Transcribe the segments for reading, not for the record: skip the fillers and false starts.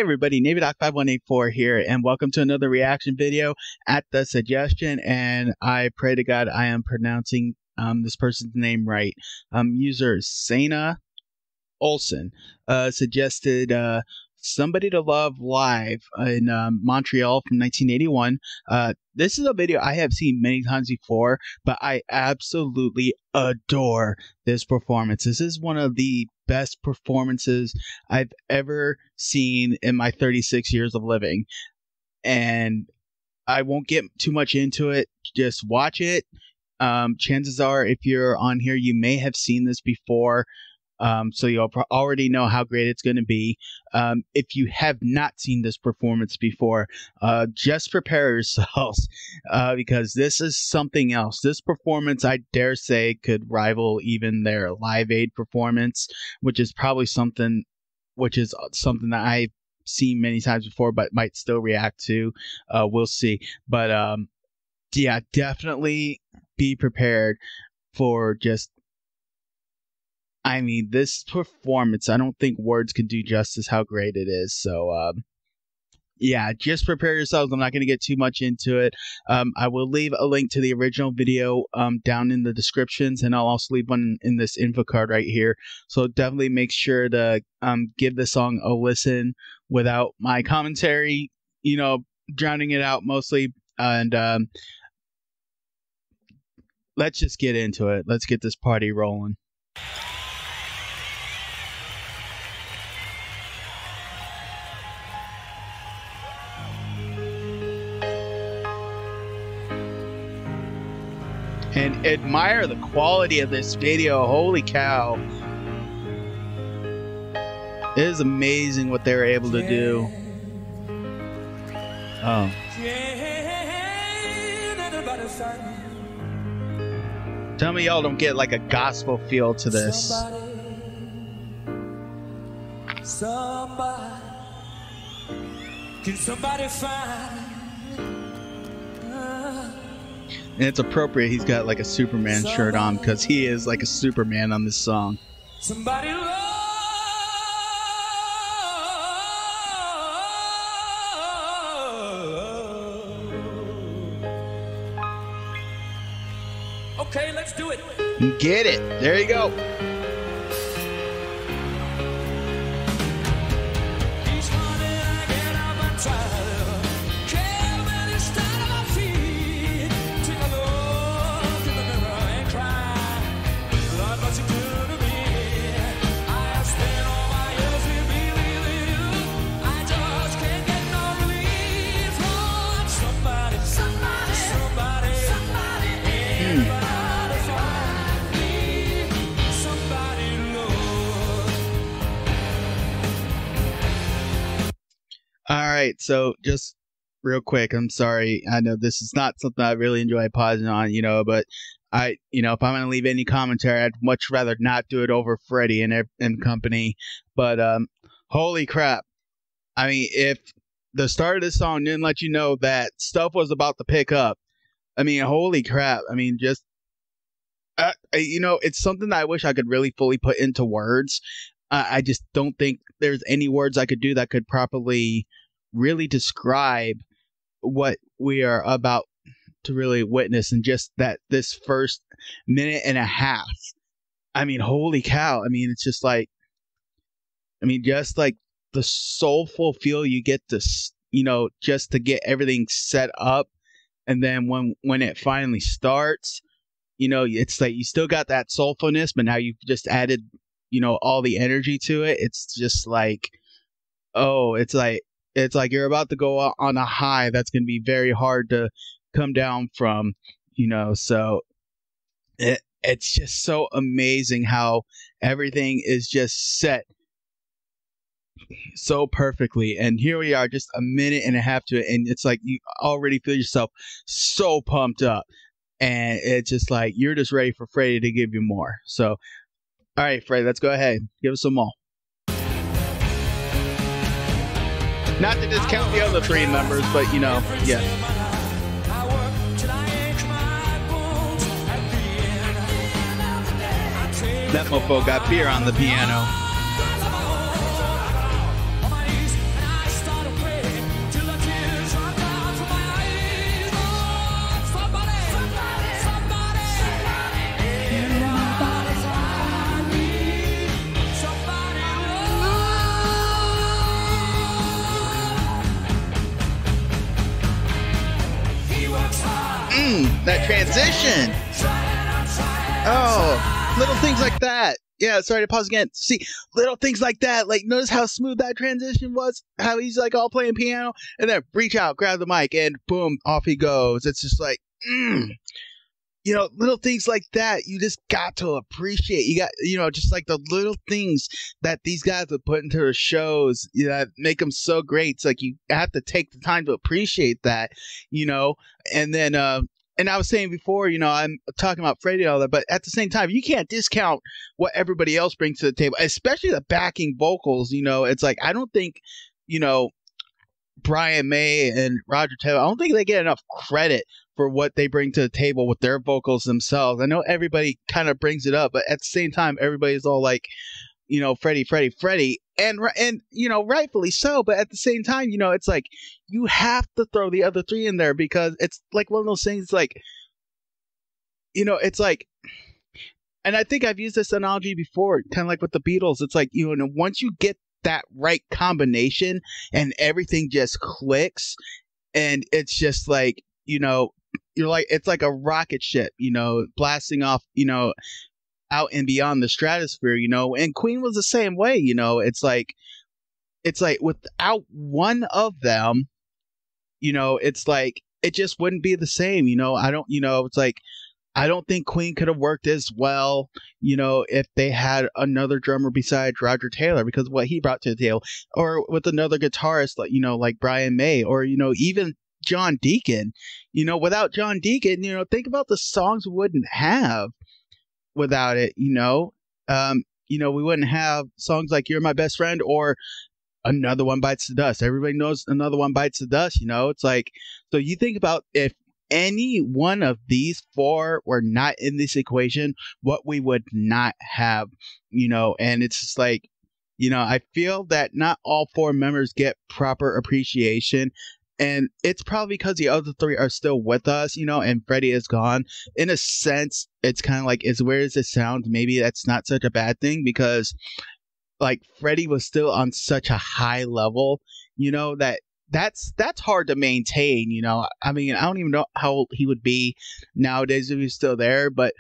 everybody, NavyDoc5184 here, and welcome to another reaction video at the suggestion, and I pray to God I am pronouncing this person's name right. User Sanna Olsson suggested Somebody to Love live in Montreal from 1981. This is a video I have seen many times before, but I absolutely adore this performance. This is one of the best performances I've ever seen in my 36 years of living. And I won't get too much into it. Just watch it. Chances are, if you're on here, you may have seen this before. So you'll already know how great it's going to be. If you have not seen this performance before, just prepare yourselves because this is something else. This performance, I dare say, could rival even their Live Aid performance, which is probably something that I've seen many times before, but might still react to. We'll see. But yeah, definitely be prepared for just. I mean, this performance, I don't think words can do justice how great it is. So, yeah, just prepare yourselves. I'm not going to get too much into it. I will leave a link to the original video down in the descriptions, and I'll also leave one in this info card right here. So definitely make sure to give the song a listen without my commentary, you know, drowning it out mostly. And let's just get into it. Let's get this party rolling. And admire the quality of this video. Holy cow. It is amazing what they were able to do. Oh. Tell me y'all don't get like a gospel feel to this. Somebody, can somebody find? And it's appropriate he's got like a Superman shirt on because he is like a Superman on this song. Somebody love. Okay, let's do it. Get it. There you go. All right, so just real quick, I'm sorry. I know this is not something I really enjoy pausing on, you know, but if I'm going to leave any commentary, I'd much rather not do it over Freddie and company. But holy crap. I mean, if the start of this song didn't let you know that stuff was about to pick up, I mean, holy crap. I mean, just, it's something that I wish I could really fully put into words. I just don't think there's any words I could do that could properly really describe what we are about to really witness in just this first minute and a half. I mean, holy cow. I mean, it's just like, just like the soulful feel you get this, just to get everything set up. And then when it finally starts, it's like you still got that soulfulness, but now you've just added, all the energy to it. It's just like, oh, it's like you're about to go on a high that's going to be very hard to come down from, so it's just so amazing how everything is just set so perfectly. And here we are, just a minute and a half to it, and it's like you already feel yourself so pumped up, and it's just like you're just ready for Freddie to give you more. So all right, Freddie, let's go ahead. Give us some more. Not to discount the other three numbers, but, yeah. That mofo got beer on the piano. That transition. Oh, little things like that. Yeah, sorry to pause again. See, little things like that. Like, notice how smooth that transition was? How he's like all playing piano and then reach out, grab the mic, and boom, off he goes. It's just like, you know, little things like that. You just got to appreciate. You got, you know, just like the little things that these guys would put into their shows, you know, that make them so great. It's like you have to take the time to appreciate that, you know, and then, and I was saying before, you know, I'm talking about Freddie and all that, but at the same time, you can't discount what everybody else brings to the table, especially the backing vocals. You know, it's like, I don't think, you know, Brian May and Roger Taylor, I don't think they get enough credit for what they bring to the table with their vocals themselves. I know everybody kind of brings it up, but at the same time, everybody's all like, you know, Freddie, and you know, rightfully so. But at the same time, you know, it's like you have to throw the other three in there because it's like one of those things. It's like, you know, it's like, and I think I've used this analogy before, kind of like with the Beatles. It's like, you know, once you get that right combination and everything just clicks, and it's just like, you know, you're like, it's like a rocket ship, you know, blasting off, you know, out and beyond the stratosphere, you know. And Queen was the same way, you know. It's like without one of them, you know, it's like it just wouldn't be the same, you know. It's like I don't think Queen could have worked as well, you know, if they had another drummer besides Roger Taylor, because of what he brought to the table, or with another guitarist, like, you know, like Brian May, or, you know, even John Deacon. You know, without John Deacon, you know, think about the songs we wouldn't have without it, you know. You know, we wouldn't have songs like You're My Best Friend or Another One Bites the Dust. Everybody knows Another One Bites the Dust, you know. It's like, so you think about if any one of these four were not in this equation, what we would not have, you know. And it's just like, you know, I feel that not all four members get proper appreciation. And it's probably because the other three are still with us, you know, and Freddie is gone. In a sense, it's kind of like, as weird as it sounds, maybe that's not such a bad thing, because like Freddie was still on such a high level, you know, that's hard to maintain, you know. I mean, I don't even know how old he would be nowadays if he's still there, but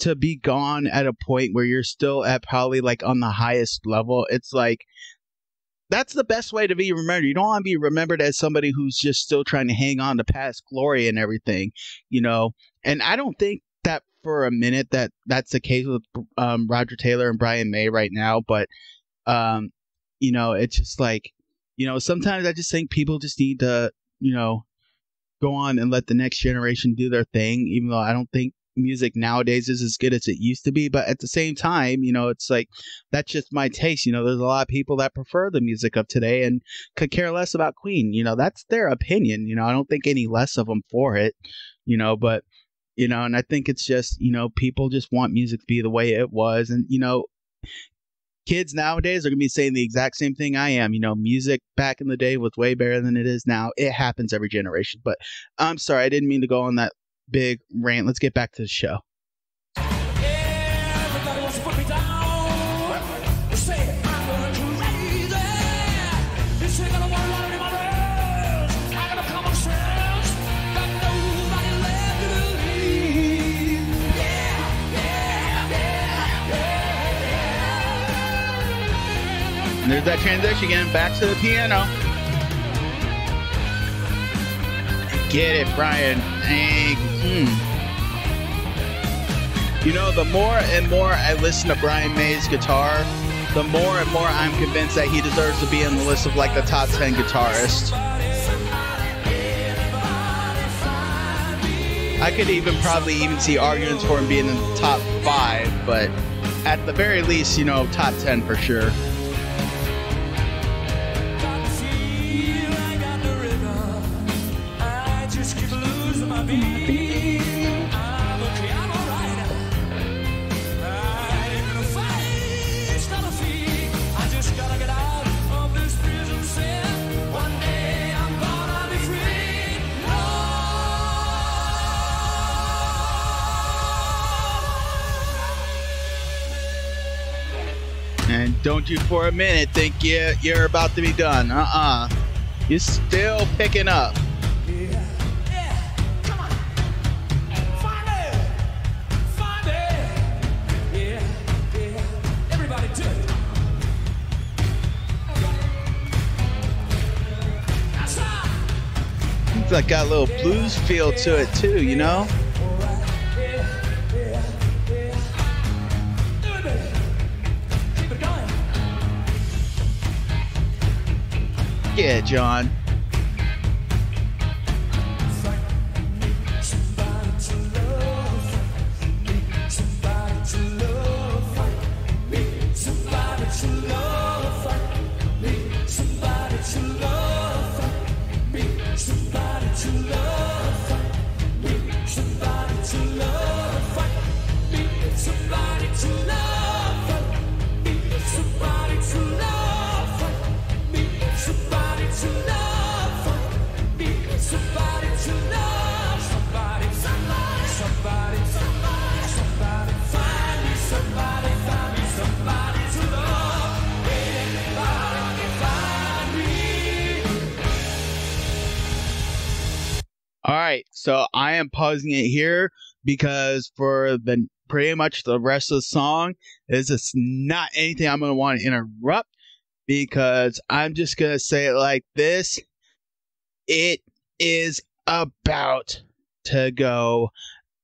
to be gone at a point where you're still at probably like on the highest level, it's like, that's the best way to be remembered. You don't want to be remembered as somebody who's just still trying to hang on to past glory and everything, you know. And I don't think that for a minute that's the case with Roger Taylor and Brian May right now. But, you know, it's just like, you know, sometimes I just think people just need to, you know, go on and let the next generation do their thing, even though I don't think music nowadays is as good as it used to be. But at the same time, you know, it's like, that's just my taste. You know, there's a lot of people that prefer the music of today and could care less about Queen. You know, that's their opinion. You know, I don't think any less of them for it, you know. But, you know, and I think it's just, you know, people just want music to be the way it was. And, you know, kids nowadays are going to be saying the exact same thing I am. You know, music back in the day was way better than it is now. It happens every generation. But I'm sorry, I didn't mean to go on that big rant. Let's get back to the show. Everybody wants to put me down. Say I'm going crazy. This ain't gonna work out anymore. I got a common sense. Got nobody left to believe. And there's that transition again, back to the piano. Get it, Brian. You know, the more and more I listen to Brian May's guitar, the more and more I'm convinced that he deserves to be on the list of like the top 10 guitarists. I could probably even see arguments for him being in the top 5, but at the very least, you know, top 10 for sure. And don't you for a minute think you're about to be done. You're still picking up. Yeah, come on. like got a little blues feel to it too, you know? Yeah, John. All right, so I am pausing it here because for the pretty much the rest of the song, this is not anything I'm going to want to interrupt because I'm just going to say it like this. It is about to go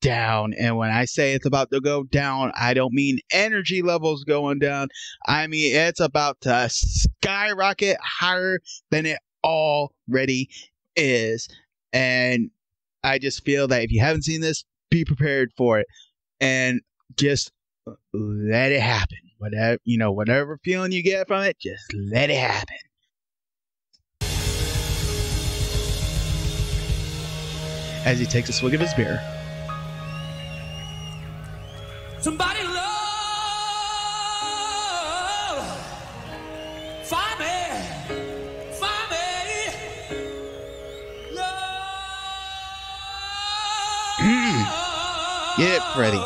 down. And when I say it's about to go down, I don't mean energy levels going down. I mean, it's about to skyrocket higher than it already is. And I just feel that if you haven't seen this, be prepared for it and just let it happen. Whatever feeling you get from it, just let it happen. As he takes a swig of his beer. Somebody love, find me, love. Get it, Freddie.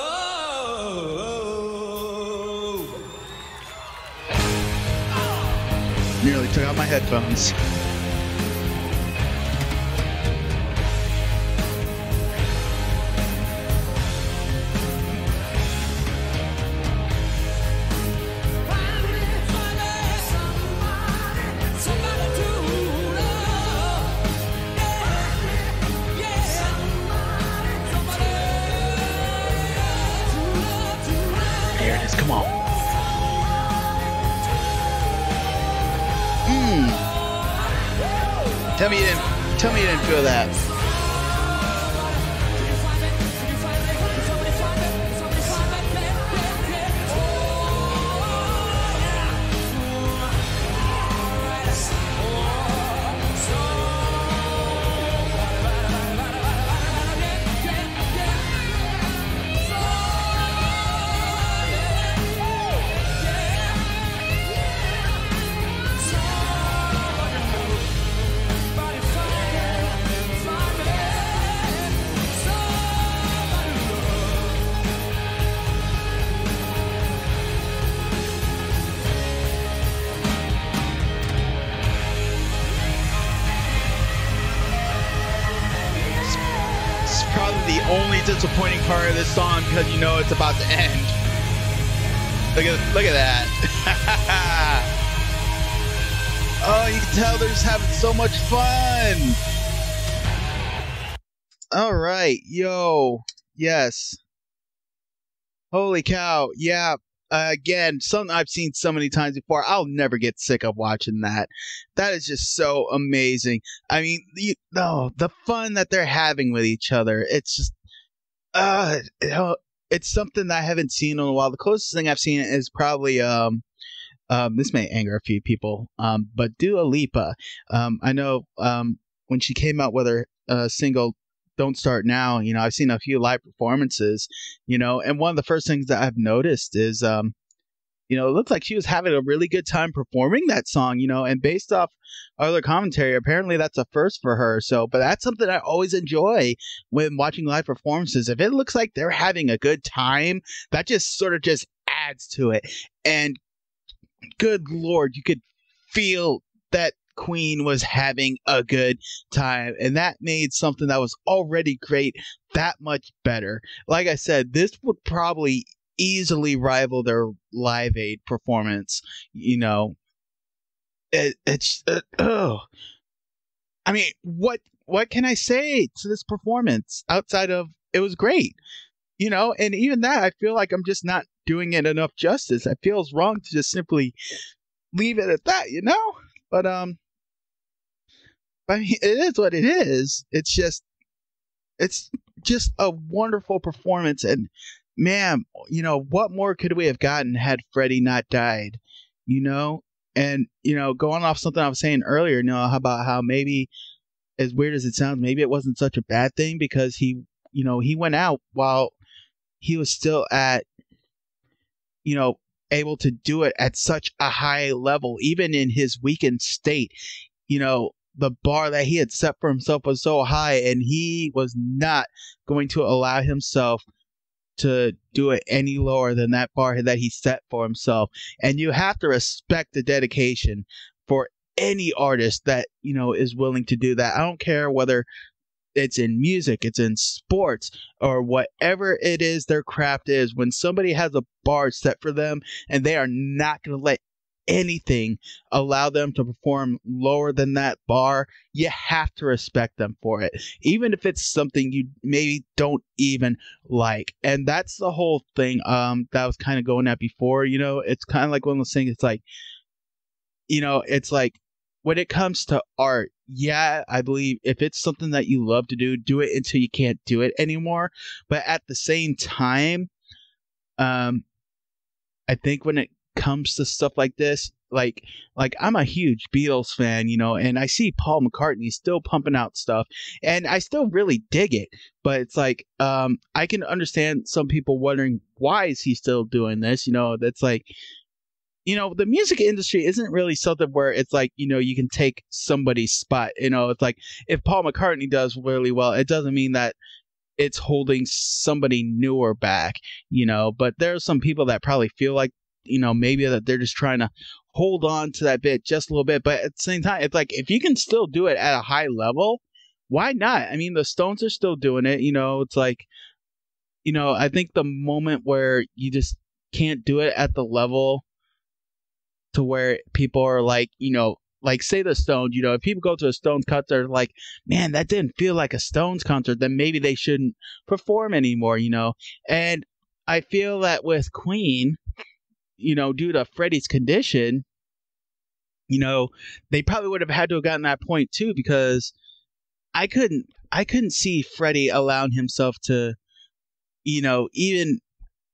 Nearly took out my headphones. Come on. Tell me you didn't feel that. The only disappointing part of this song because you know it's about to end. Look at that. Oh, you can tell they're just having so much fun. All right, yo, yes. Holy cow, yeah. Again, something I've seen so many times before. I'll never get sick of watching that. That is just so amazing. I mean, the fun that they're having with each other. It's just, it's something that I haven't seen in a while. The closest thing I've seen is probably, this may anger a few people, but Dua Lipa. I know, when she came out with her single Don't Start Now, I've seen a few live performances, and one of the first things that I've noticed is, it looked like she was having a really good time performing that song, and based off other commentary, apparently that's a first for her. So, but that's something I always enjoy when watching live performances. If it looks like they're having a good time, that just sort of just adds to it. And good Lord, you could feel that Queen was having a good time, and that made something that was already great that much better. Like I said, this would probably easily rival their Live Aid performance. I mean, what what can I say to this performance outside of it was great? And even that, I feel like I'm just not doing it enough justice. I feel it's wrong to just simply leave it at that. But I mean, it is what it is. It's just a wonderful performance, and man, what more could we have gotten had Freddie not died? You know, and going off something I was saying earlier, how about how maybe, as weird as it sounds, maybe it wasn't such a bad thing because he went out while he was still you know, able to do it at such a high level, even in his weakened state. The bar that he had set for himself was so high, and he was not going to allow himself to do it any lower than that bar that he set for himself. And you have to respect the dedication for any artist that, is willing to do that. I don't care whether it's in music, it's in sports, or whatever it is their craft is. When somebody has a bar set for them and they are not going to let anything allow them to perform lower than that bar, you have to respect them for it, even if it's something you maybe don't even like. And that's the whole thing that I was kind of going at before. It's kind of like one of those things. It's like, it's like when it comes to art, yeah, I believe if it's something that you love to do it until you can't do it anymore. But at the same time, I think when it comes to stuff like this, like I'm a huge Beatles fan, and I see Paul McCartney still pumping out stuff, and I still really dig it. But it's like, I can understand some people wondering, why is he still doing this? That's like, the music industry isn't really something where it's like, you can take somebody's spot. It's like if Paul McCartney does really well, it doesn't mean that it's holding somebody newer back, but there are some people that probably feel like, maybe that they're just trying to hold on to that bit just a little bit. But at the same time, it's like, if you can still do it at a high level, why not? I mean, the Stones are still doing it. It's like, I think the moment where you just can't do it at the level to where people are like, like say the Stones, if people go to a Stones concert, they're like, man, that didn't feel like a Stones concert, then maybe they shouldn't perform anymore, And I feel that with Queen, due to Freddie's condition, they probably would have had to have gotten that point too, because I couldn't see Freddie allowing himself to, even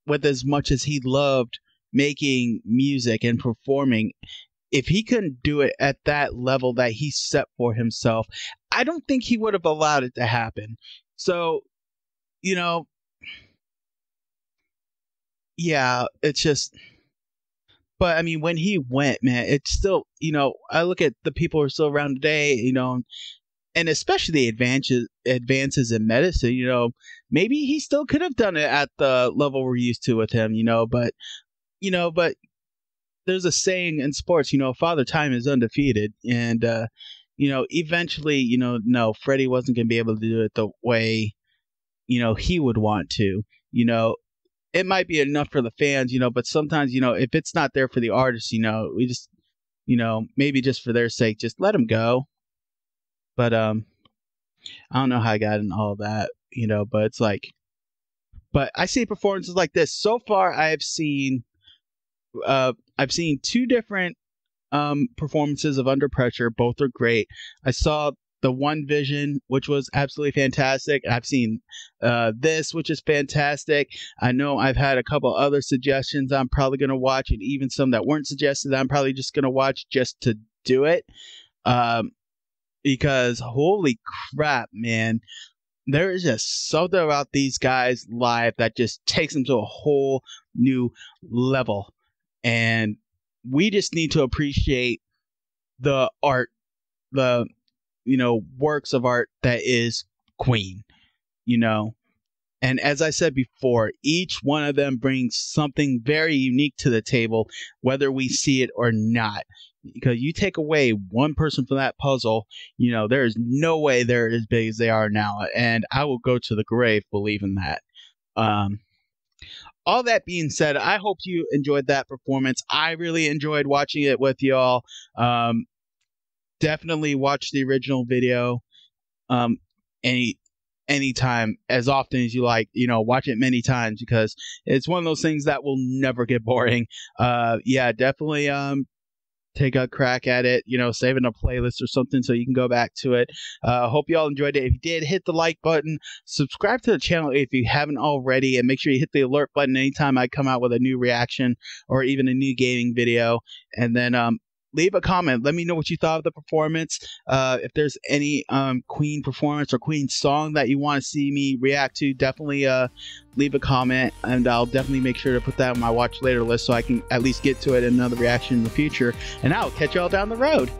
with as much as he loved making music and performing, if he couldn't do it at that level that he set for himself, I don't think he would have allowed it to happen. So, yeah, it's just, but I mean, when he went, man, it's still, I look at the people who are still around today, and especially the advances in medicine, maybe he still could have done it at the level we're used to with him, but there's a saying in sports, Father Time is undefeated. And, eventually, no, Freddie wasn't going to be able to do it the way, he would want to. It might be enough for the fans, but sometimes, if it's not there for the artists, we just, maybe just for their sake, just let them go. But I don't know how I got in all that, but it's like, but I see performances like this. So far, I've seen two different performances of Under Pressure. Both are great. I saw the One Vision, which was absolutely fantastic. I've seen this, which is fantastic. I know I've had a couple other suggestions I'm probably going to watch, and even some that weren't suggested I'm probably just going to watch just to do it. Because holy crap, man, there is just something about these guys live that just takes them to a whole new level. And we just need to appreciate the art, the, works of art that is Queen, And as I said before, each one of them brings something very unique to the table, whether we see it or not. Because you take away one person from that puzzle, there is no way they're as big as they are now. And I will go to the grave believing that. All that being said, I hope you enjoyed that performance. I really enjoyed watching it with y'all. Definitely watch the original video. any anytime, as often as you like. Watch it many times because it's one of those things that will never get boring. Yeah, definitely take a crack at it, save it in a playlist or something so you can go back to it. Hope you all enjoyed it. If you did, hit the like button, subscribe to the channel if you haven't already, and make sure you hit the alert button anytime I come out with a new reaction or even a new gaming video. And then leave a comment. Let me know what you thought of the performance. If there's any Queen performance or Queen song that you want to see me react to, definitely leave a comment, and I'll definitely make sure to put that on my watch later list so I can at least get to it in another reaction in the future. And I'll catch y'all down the road.